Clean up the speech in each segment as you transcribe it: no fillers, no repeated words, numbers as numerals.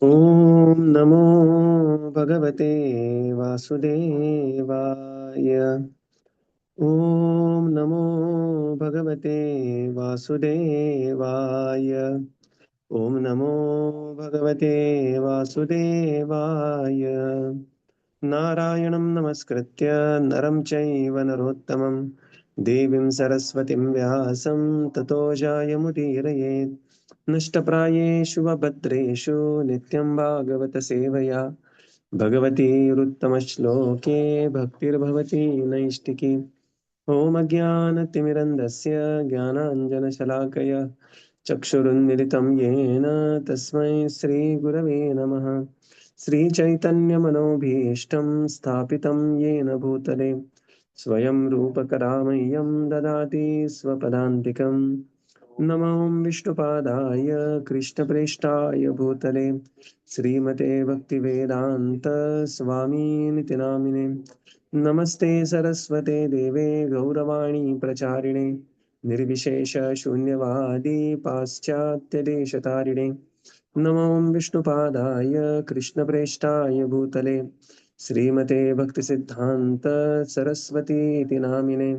ॐ नमो भगवते वासुदेवाय। ॐ नमो भगवते वासुदेवाय। ॐ नमो भगवते वासुदेवाय। नारायणं नमस्कृत्य नरं चैव नरोत्तमं देवीं सरस्वतीं व्यासं ततो जायमुदीरयेत्। नष्टप्रायेषु वभद्रेषु नित्यं भागवत सेवया भगवतीरुत्तमश्लोके भक्तिर्भवति नैष्टिकी। ॐ अज्ञानतिमिरन्धस्य ज्ञानाञ्जनशलाकया चक्षुरुन्मिलितं येन तस्मै श्रीगुरवे नमः। श्रीचैतन्यमनोभीष्टं स्थापितं येन भूतले स्वयं रूपकरामह्यं ददाति स्वपदान्तिकम्। नमो विष्णुपादाय कृष्णप्रेष्ठाय भूतले श्रीमते भक्तिवेदान्त स्वामीनिति नामिने। नमस्ते सरस्वते देवे गौरवाणी प्रचारिणे निर्विशेष शून्यवादी पाश्चात्यदेशतारिणे। नमो विष्णुपादाय कृष्णप्रेष्ठाय भूतले श्रीमते भक्तिसिद्धान्त सरस्वतीति नामिने।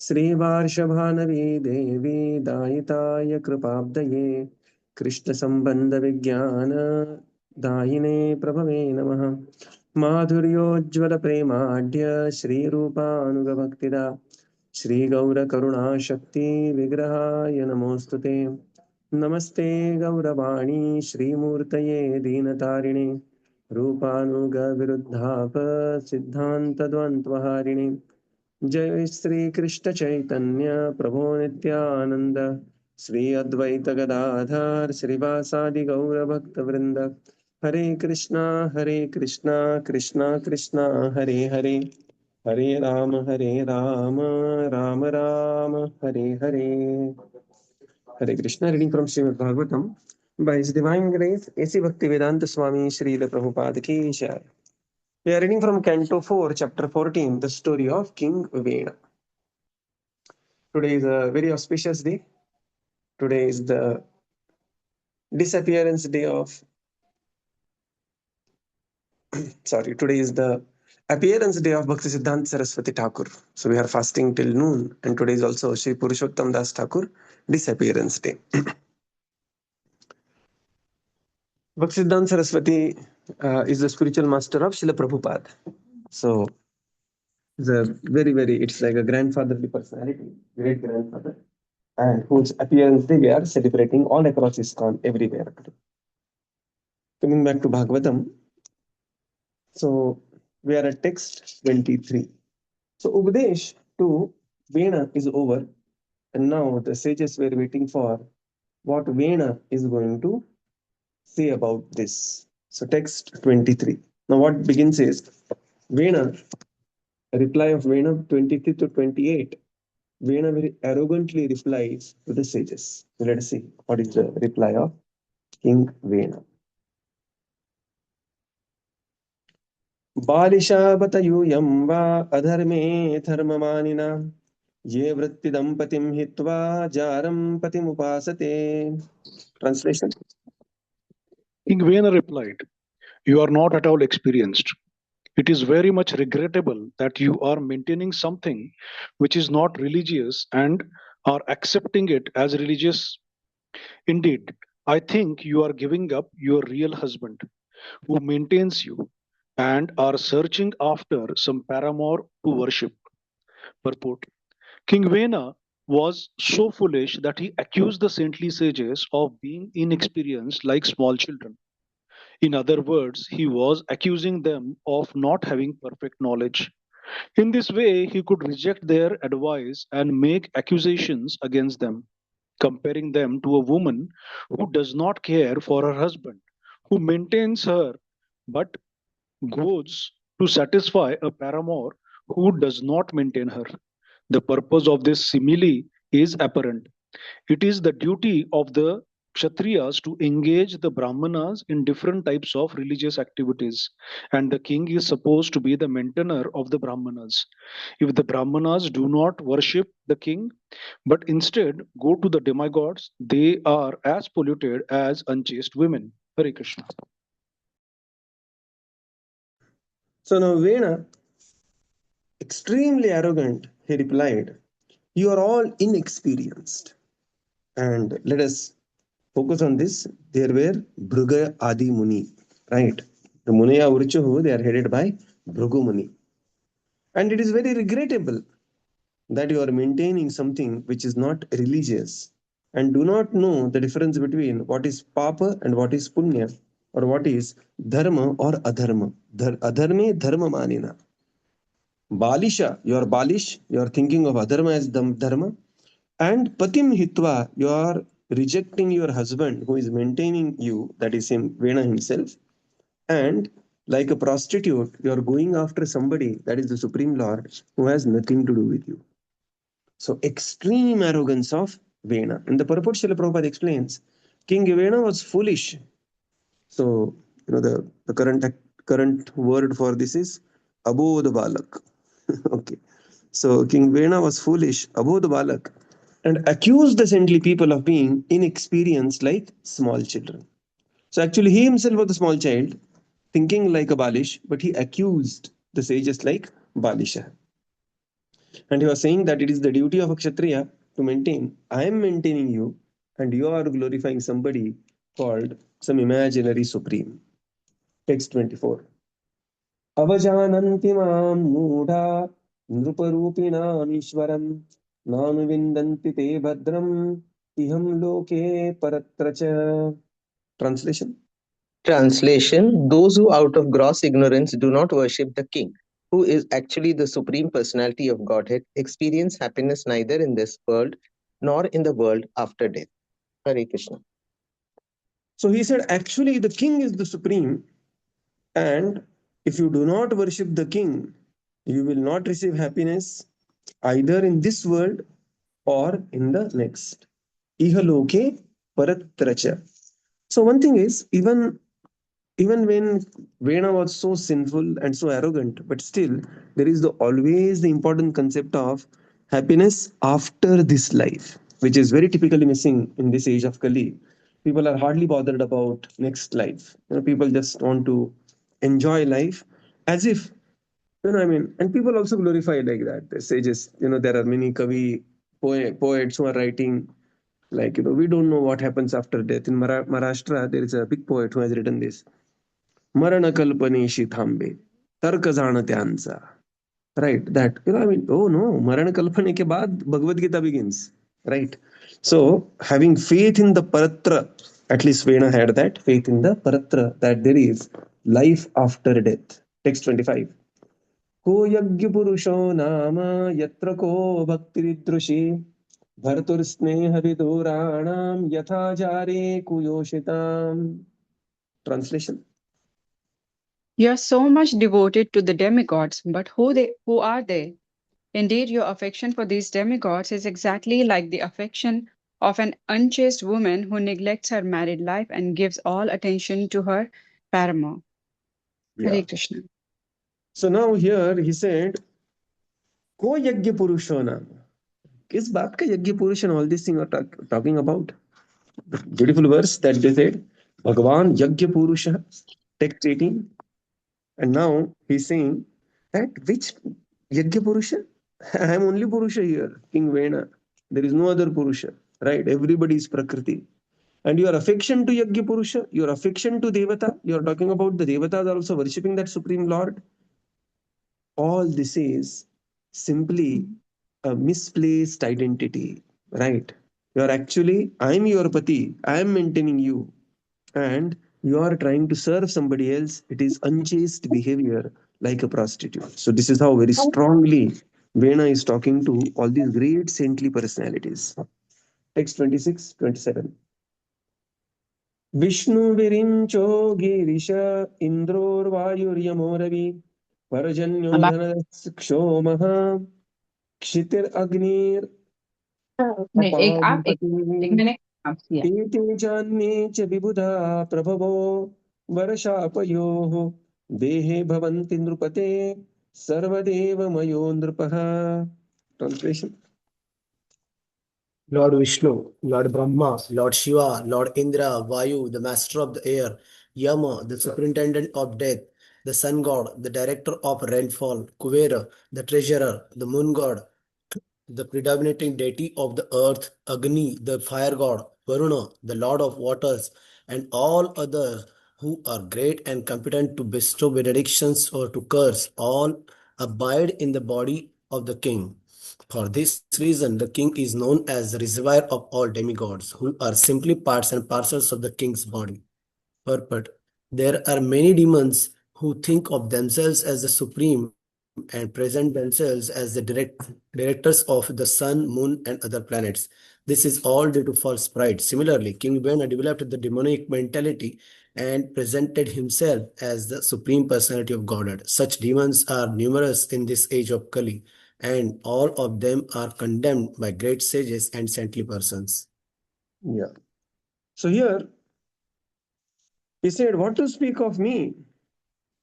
श्रीवार्षभानवी देवी दायिताय कृपाब्दये कृष्णसम्बन्धविज्ञान दायिने प्रभवे नमः। माधुर्योज्ज्वलप्रेमाढ्य श्रीरूपानुगभक्तिदा श्रीगौरकरुणाशक्ति विग्रहाय नमोऽस्तु ते। नमस्ते गौरवाणी श्रीमूर्तये दीनतारिणे रूपानुगविरुद्धाप सिद्धान्तद्वन्द्वहारिणे। जय श्री कृष्ण चैतन्य प्रभो नित्यानंद श्री अद्वैत गदाधर श्रीवासादि गौर भक्त वृंद। हरे कृष्णा कृष्णा कृष्णा हरे हरे, हरे Ram Ram Ram Hare Hare. Hare Krishna. Reading from Srimad Bhagavatam by His Divine Grace A.C. Bhaktivedanta Swami Srila Prabhupada Ki Jai. We are reading from Canto 4, Chapter 14, the story of King Vena. Today is a very auspicious day. Today is the disappearance day of, today is the appearance day of Bhaktisiddhanta Saraswati Thakur. So we are fasting till noon, and today is also Sri Purushottam Das Thakur disappearance day. Bhaktisiddhanta Saraswati is the spiritual master of Srila Prabhupada. So it's a it's like a grandfatherly personality, great grandfather, and whose appearance day we are celebrating all across ISKCON everywhere. Coming back to Bhagavatam, so we are at text 23. So Upadesh to Vena is over, and now the sages were waiting for what Vena is going to say about this. So text 23. Now what begins is Vena, a reply of Vena 23 to 28. Vena very arrogantly replies to the sages. So let us see what is the reply of King Vena. बालिशाबत यूयं वा अधर्मे धर्ममानिना ये वृत्तिदम्पतिं हित्वा जारं पतिमुपासते. Translation. King Vena replied, "You are not at all experienced. It is very much regrettable that you are maintaining something which is not religious and are accepting it as religious. Indeed, I think you are giving up your real husband, who maintains you, and are searching after some paramour to worship." Purport: King Vena was so foolish that he accused the saintly sages of being inexperienced like small children. In other words, he was accusing them of not having perfect knowledge. In this way, he could reject their advice and make accusations against them, comparing them to a woman who does not care for her husband, who maintains her but goes to satisfy a paramour who does not maintain her. The purpose of this simile is apparent. It is the duty of the Kshatriyas to engage the Brahmanas in different types of religious activities, and the king is supposed to be the maintainer of the Brahmanas. If the Brahmanas do not worship the king, but instead go to the demigods, they are as polluted as unchaste women. Hare Krishna. So now Vena, extremely arrogant, he replied, "You are all inexperienced." And let us focus on this. There were Bhruga Adi Muni, right? The Munaya Urchuhu, they are headed by Bhrugu Muni. And it is very regrettable that you are maintaining something which is not religious and do not know the difference between what is papa and what is punya, or what is dharma or adharma. Adharme dharma manina. Balisha, you are balish, you are thinking of adharma as dharma. And patim hitva, you are rejecting your husband who is maintaining you, that is him, Vena himself. And like a prostitute, you are going after somebody, that is the Supreme Lord, who has nothing to do with you. So extreme arrogance of Vena. And the purport Srila Prabhupada explains, King Vena was foolish. So, the current word for this is Abodh Balak. Okay. So King Vena was foolish, Abodh Balak, and accused the saintly people of being inexperienced like small children. So actually he himself was a small child, thinking like a Balish, but he accused the sages like Balisha. And he was saying that it is the duty of a Kshatriya to maintain. I am maintaining you, and you are glorifying somebody called some imaginary supreme. Text 24. Avajananti mam mudha nruparupinam ishwaram nanuvindanti te bhadram iham loke paratracha. Translation. Translation: those who out of gross ignorance do not worship the king, who is actually the Supreme Personality of Godhead, experience happiness neither in this world nor in the world after death. Hare Krishna. So he said, actually, the king is the supreme, and if you do not worship the king, you will not receive happiness either in this world or in the next. Ihaloke paratracha. So one thing is, even when Vena was so sinful and so arrogant, but still there is always the important concept of happiness after this life, which is very typically missing in this age of Kali. People are hardly bothered about next life. People just want to enjoy life as if, I mean, and people also glorify like that. The sages, there are many poets who are writing like, we don't know what happens after death. In Maharashtra, there is a big poet who has written this. मरण कल्पनेशी थांबे तर्क जाण त्यांचा. Right, that, I mean, oh no, maran kalpane ke baad Bhagavad Gita begins, right? So having faith in the paratra, at least Vena had that faith in the paratra, that there is life after death. Text 25. Ko yagya purusho nama yatra ko bhaktiridrushi bhartur sneha viduranam yatha jare kuyoshitam. Translation. You are so much devoted to the demigods, but who are they? Indeed, your affection for these demigods is exactly like the affection of an unchaste woman who neglects her married life and gives all attention to her paramour. Yeah. Hare Krishna. So now here he said, Ko yajna purushonam. किस बात का यज्ञ पुरुष and all these things are talking about? Beautiful verse that they said, Bhagavan yajna purusha, text 18. And now he's saying that which yajna purusha? I am only purusha here, King Vena. There is no other purusha, right? Everybody is prakriti. And your affection to yajna purusha, your affection to devata, you are talking about the devatas are also worshipping that supreme Lord. All this is simply a misplaced identity, right? You are actually, I am your pati, I am maintaining you, and you are trying to serve somebody else. It is unchaste behavior like a prostitute. So, this is how very strongly Vena is talking to all these great saintly personalities. Text 26, 27. Vishnu virincho girisha indrorvayuryamoravi parajanyodhana kshomaha क्षितिर अग्निर एते जान्ये च विबुधा प्रभवो वर्षापयोः देहे भवन्ति नृपते सर्वदेव मयो नृपः. Translation. Lord Vishnu, Lord Brahma, Lord Shiva, Lord Indra, Vayu, the master of the air, Yama, the superintendent of death, the sun god, the director of rainfall, Kuvera, the treasurer, the moon god, the predominating deity of the earth, Agni, the fire god, Varuna, the lord of waters, and all others who are great and competent to bestow benedictions or to curse, all abide in the body of the king. For this reason, the king is known as the reservoir of all demigods, who are simply parts and parcels of the king's body. Purport. There are many demons who think of themselves as the supreme and present themselves as the directors of the sun, moon, and other planets. This is all due to false pride. Similarly, King Vena developed the demonic mentality and presented himself as the Supreme Personality of Godhead. Such demons are numerous in this age of Kali, and all of them are condemned by great sages and saintly persons. Yeah. So here he said, what to speak of me?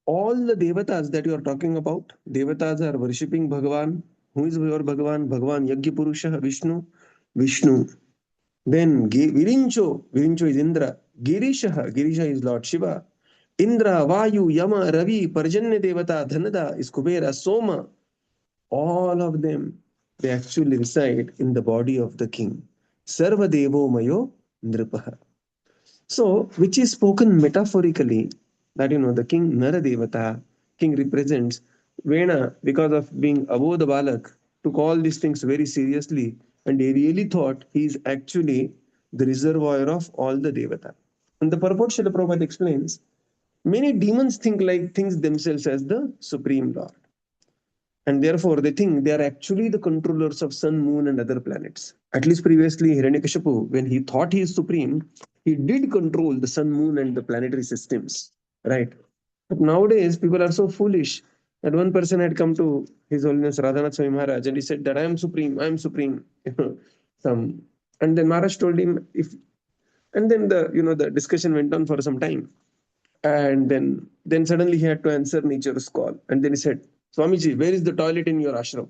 All the devatas that you are talking about, devatas are worshipping Bhagavan. Who is your Bhagavan? Bhagavan Yajna Purusha, Vishnu. Vishnu. Then Virincho is Indra. Girisha is Lord Shiva. Indra, Vayu, Yama, Ravi, Parjanya Devata, Dhanada is Kubera, Soma. All of them, they actually reside in the body of the king. Sarva Devo Mayo Nripaha. So, which is spoken metaphorically that the king Naradevata, king represents Vena because of being above the Balak, took all these things very seriously, and he really thought he is actually the reservoir of all the Devata. And the purport Srila Prabhupada explains many demons things themselves as the supreme lord, and therefore they think they are actually the controllers of sun, moon, and other planets. At least previously, Hiranyakashipu, when he thought he is supreme, he did control the sun, moon, and the planetary systems, right? But nowadays, people are so foolish that one person had come to His Holiness Radhanath Swami Maharaj and he said that I am supreme, I am supreme. Some, and then Maharaj told him if, and then the discussion went on for some time, and then suddenly he had to answer nature's call, and then he said, Swamiji, where is the toilet in your ashram?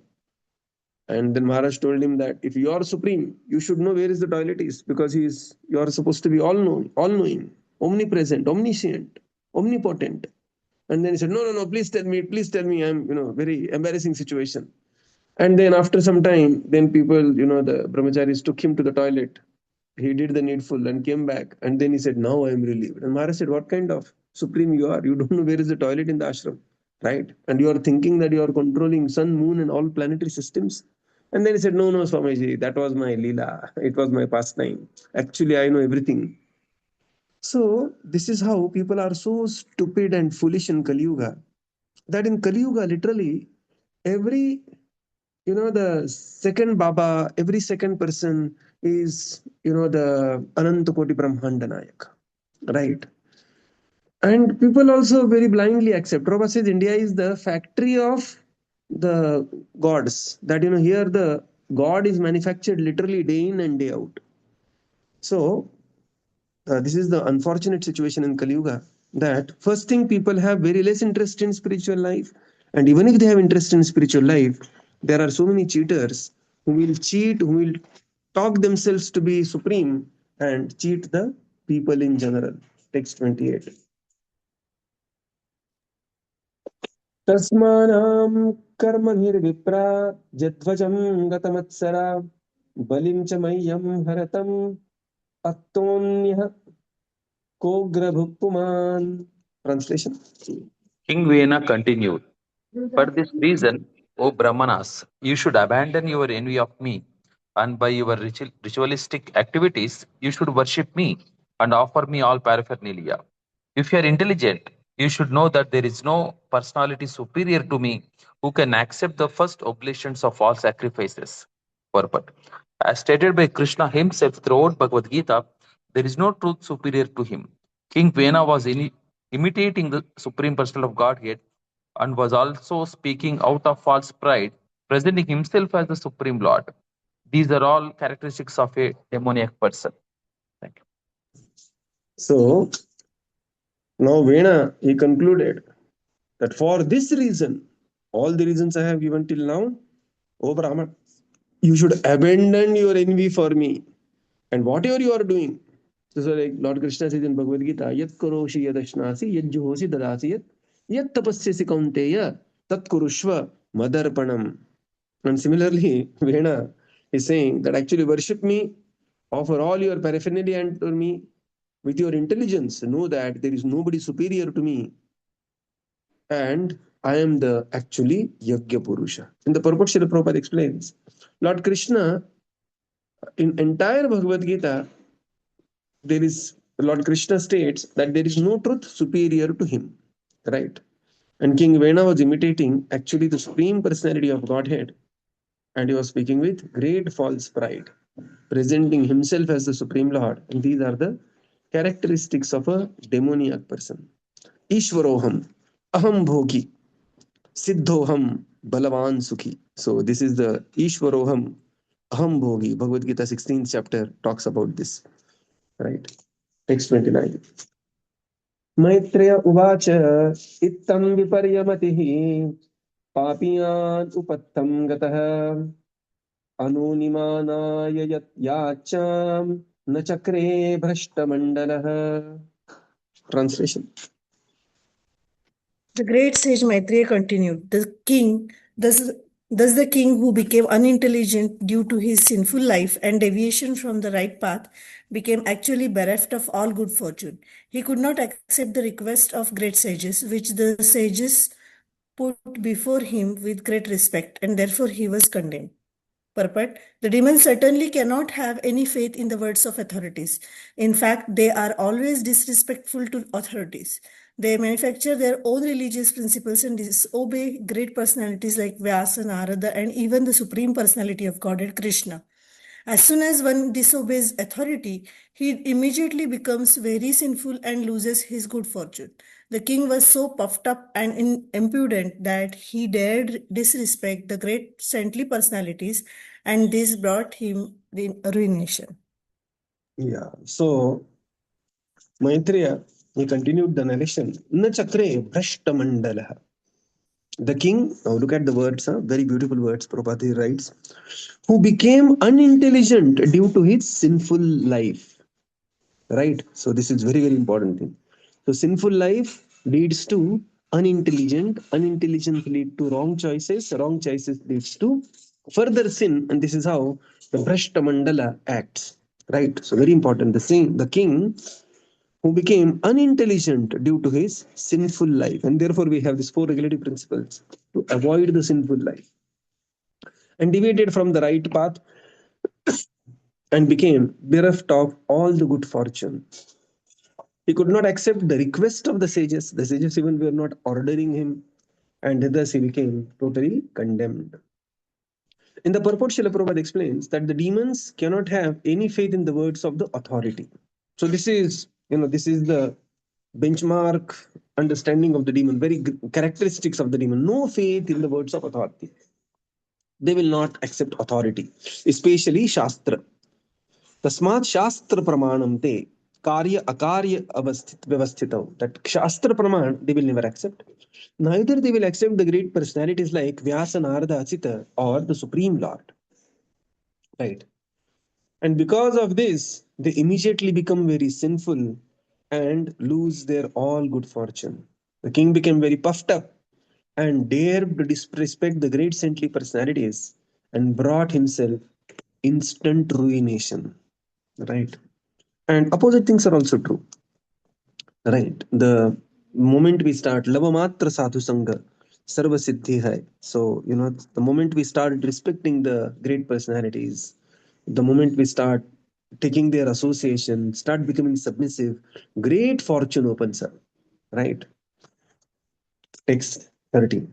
And then Maharaj told him that if you are supreme, you should know where is the toilet is, because you are supposed to be all known, all knowing, omnipresent, omniscient, omnipotent. And then he said, no, please tell me, I'm very embarrassing situation. And then after some time, then people, the brahmacharis took him to the toilet. He did the needful and came back. And then he said, now I am relieved. And Maharaj said, what kind of supreme you are? You don't know where is the toilet in the ashram, right? And you are thinking that you are controlling sun, moon, and all planetary systems. And then he said, no, Swamiji, that was my lila. It was my pastime. Actually, I know everything. So this is how people are so stupid and foolish in Kali Yuga, that in Kali Yuga, literally, every the second Baba, every second person is the Ananta Koti Brahmanda Nayak, right? And people also very blindly accept. Prabhupada says India is the factory of the gods. That here the God is manufactured literally day in and day out. So this is the unfortunate situation in Kali Yuga, that first thing, people have very less interest in spiritual life, and even if they have interest in spiritual life, there are so many cheaters who will cheat, who will talk themselves to be supreme and cheat the people in general. Text 28. Tasmanam karmanirvipra jadvajam gatamatsara balim cha mayyam haratam attonyah Kograbhupuman. Translation. King Vena continued, for this reason, O Brahmanas, you should abandon your envy of me, and by your ritualistic activities, you should worship me and offer me all paraphernalia. If you are intelligent, you should know that there is no personality superior to me who can accept the first oblations of all sacrifices. Purport. As stated by Krishna himself throughout Bhagavad Gita, there is no truth superior to him. King Vena was imitating the Supreme Personal of Godhead and was also speaking out of false pride, presenting himself as the Supreme Lord. These are all characteristics of a demoniac person. Thank you. So now Vena, he concluded that for this reason, all the reasons I have given till now, O Brahman, you should abandon your envy for me. And whatever you are doing, so like Lord Krishna says in Bhagavad Gita, Yat karoshi yadashnasi, yad juhosi dadasi yat, Yat tapasyasi kaunteya tat kurushva madarpanam. And similarly, Vena is saying that actually worship me, offer all your paraphernalia unto me with your intelligence. Know that there is nobody superior to me, and I am the actually Yajna Purusha. In the purport, Srila Prabhupada explains, Lord Krishna, in entire Bhagavad Gita, there is Lord Krishna states that there is no truth superior to him, right? And King Vena was imitating actually the Supreme Personality of Godhead, and he was speaking with great false pride, presenting himself as the Supreme Lord. And these are the characteristics of a demoniac person. Ishvaroham, aham bhogi, siddhoham, balavan sukhi. So this is the Ishvaroham, aham bhogi. Bhagavad Gita 16th chapter talks about this, right? Text 29. Maitreya uvacha ittam viparyamatihi papiyan upattam gatah anunimanaaya yacham na chakre bhrashtamandalah. Translation. The great sage Maitreya continued, thus the king who became unintelligent due to his sinful life and deviation from the right path became actually bereft of all good fortune. He could not accept the request of great sages, which the sages put before him with great respect, and therefore he was condemned. Purport: the demons certainly cannot have any faith in the words of authorities. In fact, they are always disrespectful to authorities. They manufacture their own religious principles and disobey great personalities like Vyasa, Narada, and even the Supreme Personality of Godhead, Krishna. As soon as one disobeys authority, he immediately becomes very sinful and loses his good fortune. The king was so puffed up and impudent that he dared disrespect the great saintly personalities, and this brought him ruination. Yeah. So Maitreya, he continued the narration. Na chakre bhrashtamandalah. The king, now look at the words, very beautiful words, Prabhupada writes, who became unintelligent due to his sinful life. Right? So this is very, very important thing. So sinful life leads to unintelligent, unintelligence lead to wrong choices leads to further sin, and this is how the Bhrashta Mandala acts. Right? So very important. The king who became unintelligent due to his sinful life. And therefore, we have these four regulative principles to avoid the sinful life, and deviated from the right path and became bereft of all the good fortune. He could not accept the request of the sages. The sages even were not ordering him, and thus he became totally condemned. In the purport, Srila Prabhupada explains that the demons cannot have any faith in the words of the authority. So this is the benchmark understanding of the demon, very characteristics of the demon. No faith in the words of authority. They will not accept authority, especially Shastra. Tasmat Shastra Pramanam te Karya Akarya Vyavasthitav. That Shastra Praman they will never accept. Neither they will accept the great personalities like Vyasa, Narada, Acita, or the Supreme Lord. Right. And because of this, they immediately become very sinful and lose their all good fortune. The king became very puffed up and dared to disrespect the great saintly personalities and brought himself instant ruination. Right. And opposite things are also true. Right. The moment we start Lavamatra Sadhu Sangha, Sarva Siddhi Hai. So, the moment we start respecting the great personalities, the moment we start taking their association, start becoming submissive, great fortune opens up. Right. Text 13.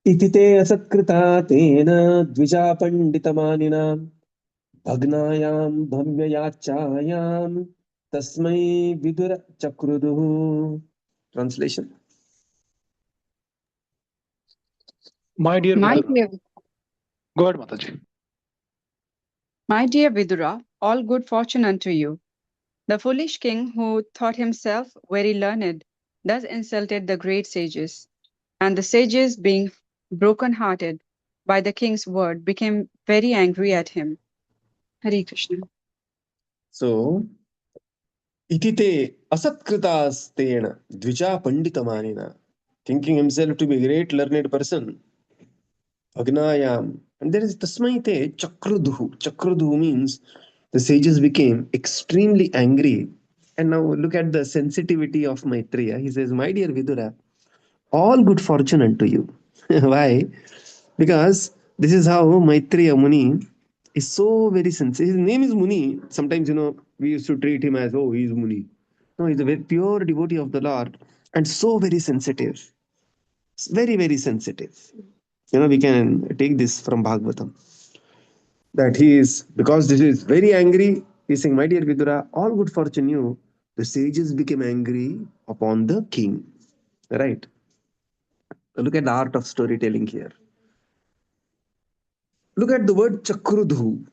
इति ते असत्कृता तेन द्विजा पंडितमानिना भग्नायां भव्ययाच्चायां तस्मै Vidur चक्रुदुः. Translation. My dear My Vidura. dear, Go ahead, Mataji. my dear Vidura, all good fortune unto you. The foolish king who thought himself very learned thus insulted the great sages, and the sages, being broken-hearted by the king's word, became very angry at him. Hare Krishna. So, Itite asatkritastena dvija panditamanina. Thinking himself to be a great learned person. Agnayam. And there is tasmaite chakruduhu. Chakruduhu means the sages became extremely angry. And now look at the sensitivity of Maitreya. He says, my dear Vidura, all good fortune unto you. Why? Because this is how Maitreya Muni is so very sensitive. His name is Muni. Sometimes, we used to treat him as, oh, he is Muni. No, he's a very pure devotee of the Lord and so very sensitive. Very, very sensitive. We can take this from Bhagavatam. That he is, because this is very angry, he's saying, my dear Vidura, all good fortune you, the sages became angry upon the king. Right? Look at the art of storytelling here. Look at the word chakrudhu.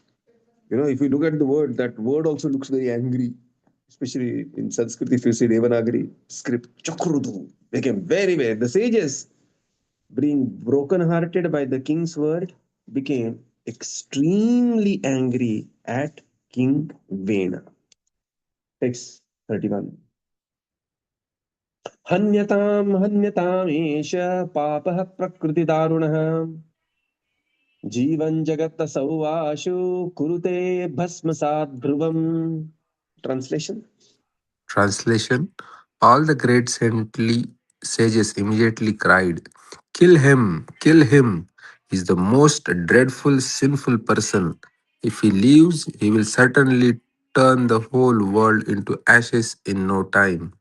If you look at the word, that word also looks very angry, especially in Sanskrit. If you see Devanagari script, chakrudhu became very, very. The sages, being broken-hearted by the king's word, became extremely angry at King Vena. Text 31. हन्यताम एष पापः प्रकृति दारुणः जीवन जगत सौवाशु कुरुते भस्मसात् ध्रुवम्. Translation. Translation. All the great saintly sages immediately cried, kill him, kill him. He is the most dreadful, sinful person. If he lives, he will certainly turn the whole world into ashes in no time.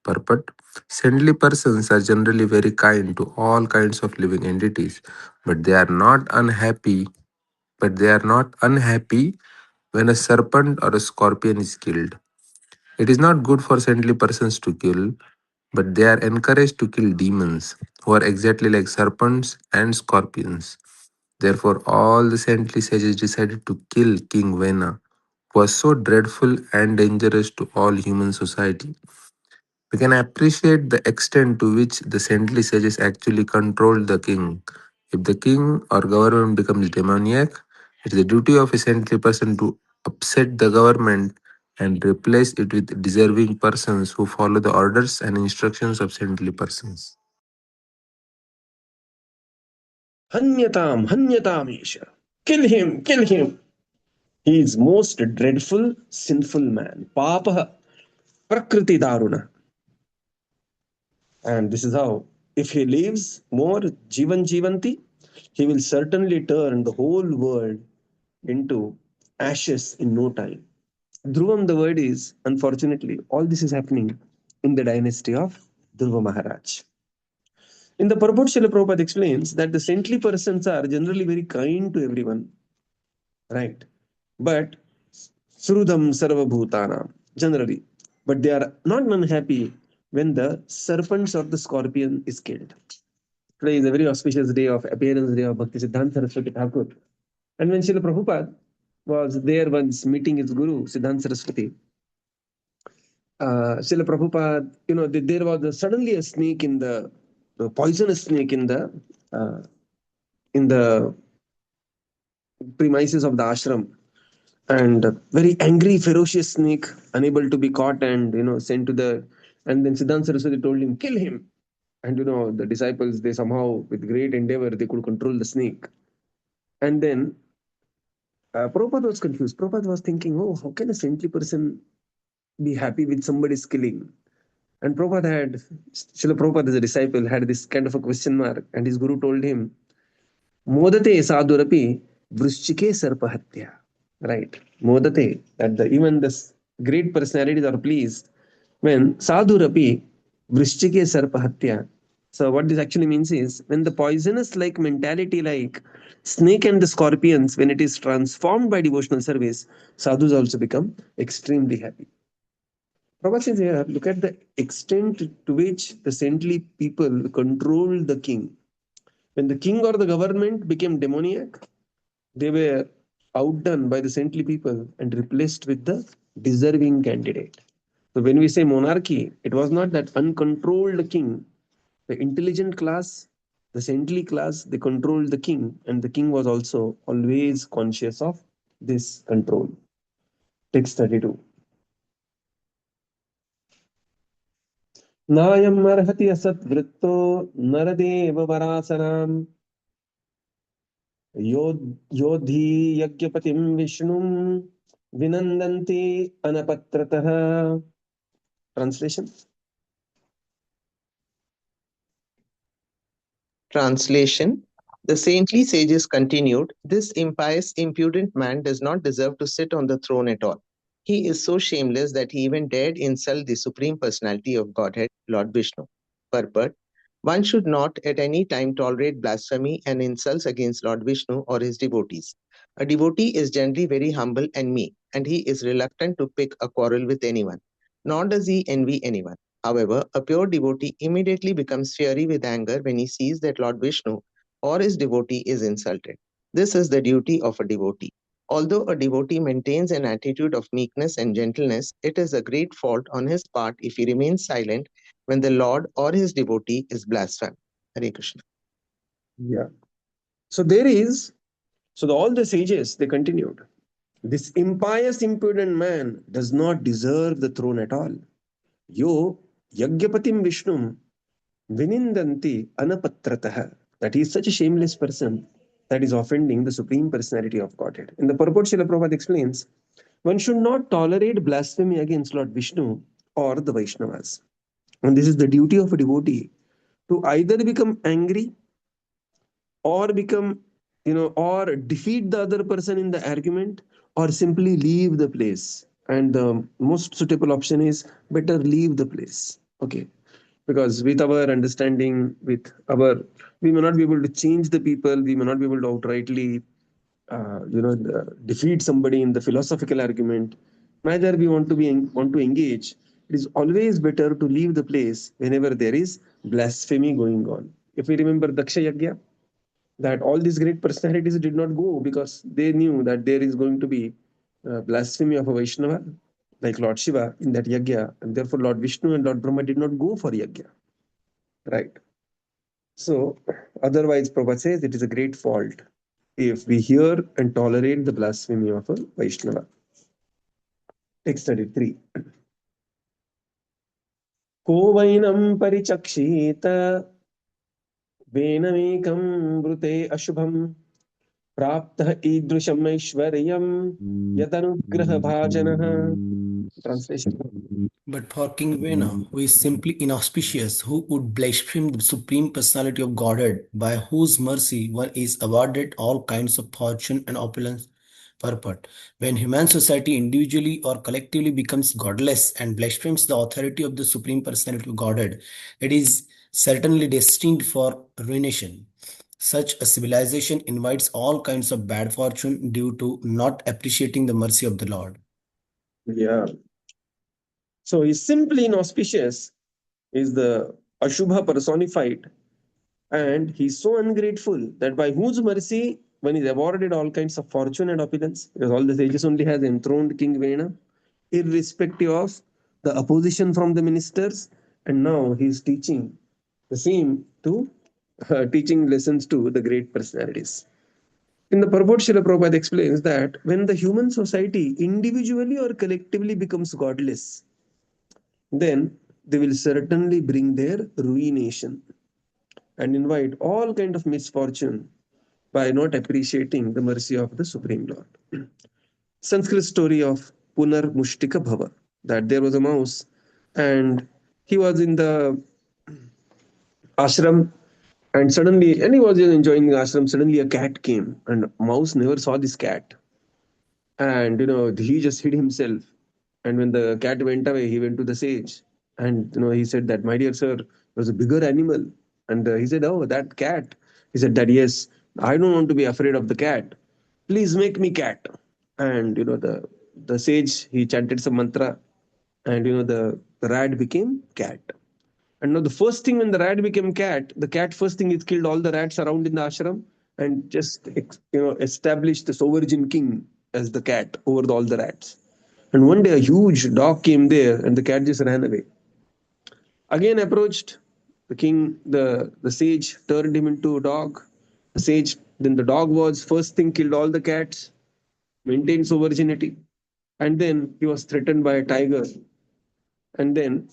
Purport. Saintly persons are generally very kind to all kinds of living entities, but they are not unhappy. When a serpent or a scorpion is killed. It is not good for saintly persons to kill, but they are encouraged to kill demons, who are exactly like serpents and scorpions. Therefore, all the saintly sages decided to kill King Vena, who was so dreadful and dangerous to all human society. We can appreciate the extent to which the saintly sages actually controlled the king. If the king or government becomes demoniac, it is the duty of a saintly person to upset the government and replace it with deserving persons who follow the orders and instructions of saintly persons. Hanyatam esha. Kill him, kill him. He is most dreadful, sinful man. Papa prakriti daruna. And this is how, if he lives more jivan jivanti, he will certainly turn the whole world into ashes in no time. Dhruvam, the word is, unfortunately, all this is happening in the dynasty of Dhruva Maharaj. In the purport, Srila Prabhupada explains that the saintly persons are generally very kind to everyone, right? But Srudam Sarva Bhutana, generally. But they are not unhappy when the serpents or the scorpion is killed. Today is a very auspicious day of appearance day of Bhakti Siddhanta Saraswati Thakur. And when Srila Prabhupada was there once meeting his guru, Siddhanta Saraswati, Srila Prabhupada, there was suddenly a snake a poisonous snake in the premises of the ashram, and a very angry, ferocious snake, unable to be caught and sent to the. And then Siddhanta Saraswati told him, kill him. And the disciples, they somehow, with great endeavor, they could control the snake. And then Prabhupada was confused. Prabhupada was thinking, oh, how can a saintly person be happy with somebody's killing? And Srila Prabhupada as a disciple had this kind of a question mark, and his guru told him, Modate sadhurapi vrishchike sarpahatya. Right. Modate, that even the great personalities are pleased when sadhurapi vrishchike sarpahatya. So what this actually means is, when the poisonous like mentality like snake and the scorpions, when it is transformed by devotional service, sadhus also become extremely happy. Prabhupada says here, look at the extent to which the saintly people controlled the king. When the king or the government became demoniac, they were outdone by the saintly people and replaced with the deserving candidate. So when we say monarchy, it was not that uncontrolled king. The intelligent class, the saintly class, they controlled the king, and the king was also always conscious of this control. Text 32. नायम् अर्हति असद्वृत्तो नरदेव वरासनाम् योधी यज्ञपतिं विष्णुं विनन्दन्ति अनपत्रतः. Translation. Translation. The saintly sages continued, "This impious, impudent man does not deserve to sit on the throne at all. He is so shameless that he even dared insult the Supreme Personality of Godhead, Lord Vishnu. Purport. One should not at any time tolerate blasphemy and insults against Lord Vishnu or his devotees. A devotee is generally very humble and meek, and he is reluctant to pick a quarrel with anyone, nor does he envy anyone. However, a pure devotee immediately becomes fiery with anger when he sees that Lord Vishnu or his devotee is insulted. This is the duty of a devotee. Although a devotee maintains an attitude of meekness and gentleness, it is a great fault on his part if he remains silent when the Lord or his devotee is blasphemed. Hare Krishna. Yeah. So all the sages, they continued. This impious, impudent man does not deserve the throne at all. Yo yajñapatim Vishnum vinindanti anapatratah. That he is such a shameless person that is offending the Supreme Personality of Godhead. In the purport, Srila Prabhupada explains, one should not tolerate blasphemy against Lord Vishnu or the Vaishnavas. And this is the duty of a devotee, to either become angry or become, or defeat the other person in the argument, or simply leave the place. And the most suitable option is better leave the place. Okay. Because with our understanding, we may not be able to change the people, we may not be able to outrightly, defeat somebody in the philosophical argument. Neither we want to engage. It is always better to leave the place whenever there is blasphemy going on. If we remember Daksha Yajna, that all these great personalities did not go because they knew that there is going to be blasphemy of a Vaishnava, like Lord Shiva in that yajna, and therefore Lord Vishnu and Lord Brahma did not go for yajna. Right. So, otherwise, Prabhupada says it is a great fault if we hear and tolerate the blasphemy of a Vaishnava. Text 33. Ko vainam parichakshita venamekam brute ashubham प्राप्तः ईदृशम् ऐश्वर्यम् यदनुग्रहभाजनः. Translation. But for King Vena, who is simply inauspicious, who would blaspheme the Supreme Personality of Godhead, by whose mercy one is awarded all kinds of fortune and opulence, purport. When human society individually or collectively becomes godless and blasphemes the authority of the Supreme Personality of Godhead, it is certainly destined for ruination. Such a civilization invites all kinds of bad fortune due to not appreciating the mercy of the Lord. Yeah. So he's simply inauspicious, is the Ashubha personified, and he's so ungrateful that by whose mercy one is awarded all kinds of fortune and opulence, because all the sages only has enthroned King Vena, irrespective of the opposition from the ministers, and now he's teaching the same to teaching lessons to the great personalities. In the purport, Srila Prabhupada explains that when the human society individually or collectively becomes godless, then they will certainly bring their ruination and invite all kind of misfortune by not appreciating the mercy of the Supreme Lord. Sanskrit story of Punar Mushtika Bhava, that there was a mouse and he was in the ashram, and he was just enjoying the ashram. Suddenly a cat came, and mouse never saw this cat, and he just hid himself. And when the cat went away, he went to the sage, and he said that, my dear sir, there was a bigger animal. And he said, oh, that cat. He said that, yes, I don't want to be afraid of the cat, please make me cat. And the sage, he chanted some mantra, and the rat became cat. And now the first thing, when the rat became cat, the cat first thing is killed all the rats around in the ashram, and just established the sovereign king as the cat over all the rats. And one day a huge dog came there, and the cat just ran away. Again approached the king, the sage turned him into a dog. The sage, then the dog was first thing killed all the cats, maintained sovereignty, and then he was threatened by a tiger, and then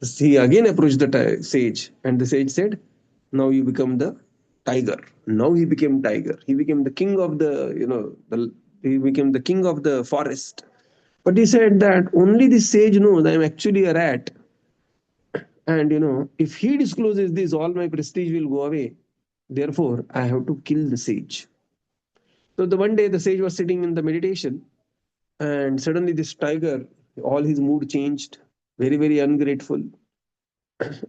He again approached the sage, and the sage said, "Now you become the tiger." Now he became tiger. He became the king of he became the king of the forest. But he said that only the sage knows I am actually a rat, and if he discloses this, all my prestige will go away. Therefore, I have to kill the sage. So the one day the sage was sitting in the meditation, and suddenly this tiger, all his mood changed, very very ungrateful,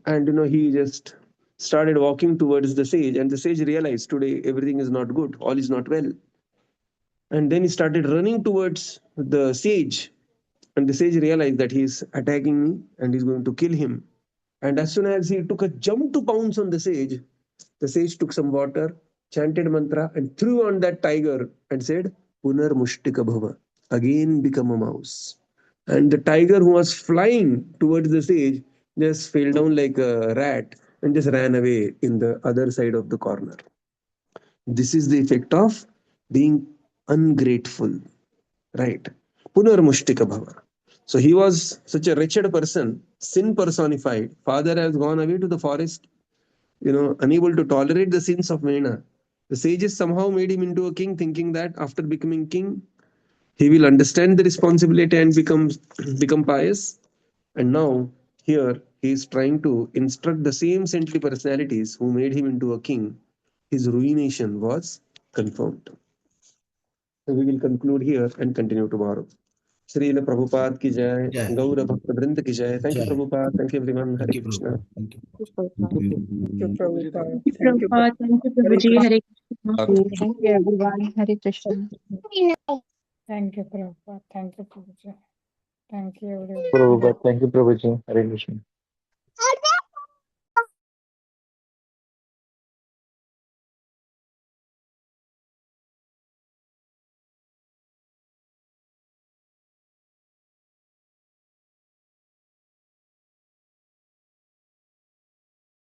and he just started walking towards the sage, and the sage realized today everything is not good, all is not well, and then he started running towards the sage, and the sage realized that he is attacking me and he's going to kill him. And as soon as he took a jump to pounce on the sage took some water, chanted mantra, and threw on that tiger and said, Punar Mushtika Bhava, again become a mouse. And the tiger who was flying towards the sage just fell down like a rat and just ran away in the other side of the corner. This is the effect of being ungrateful, right? Punar Mushtika Bhava. So he was such a wretched person, sin personified. Father has gone away to the forest, unable to tolerate the sins of Vena. The sages somehow made him into a king, thinking that after becoming king, he will understand the responsibility and become pious. And now here he is trying to instruct the same saintly personalities who made him into a king. His ruination was confirmed. So we will conclude here and continue tomorrow. Srila Prabhupada ki jai, Jai. Gaura Bhakta Vrinda ki jai. Thank you, Jai. Prabhupada. Thank you, everyone. Hare Thank you, Krishna. Prabhupada. Thank you. Thank you. Thank you, Prabhupada. Thank you, Prabhupada. Thank you, Hare Prabhuji. Krishna. Hare Krishna. Thank you, everyone. Hare Krishna. Thank you, Prabhupada. Thank you, Prabhupada. Thank you, everyone. Prabhupada, thank you, Prabhuji. Hare Krishna.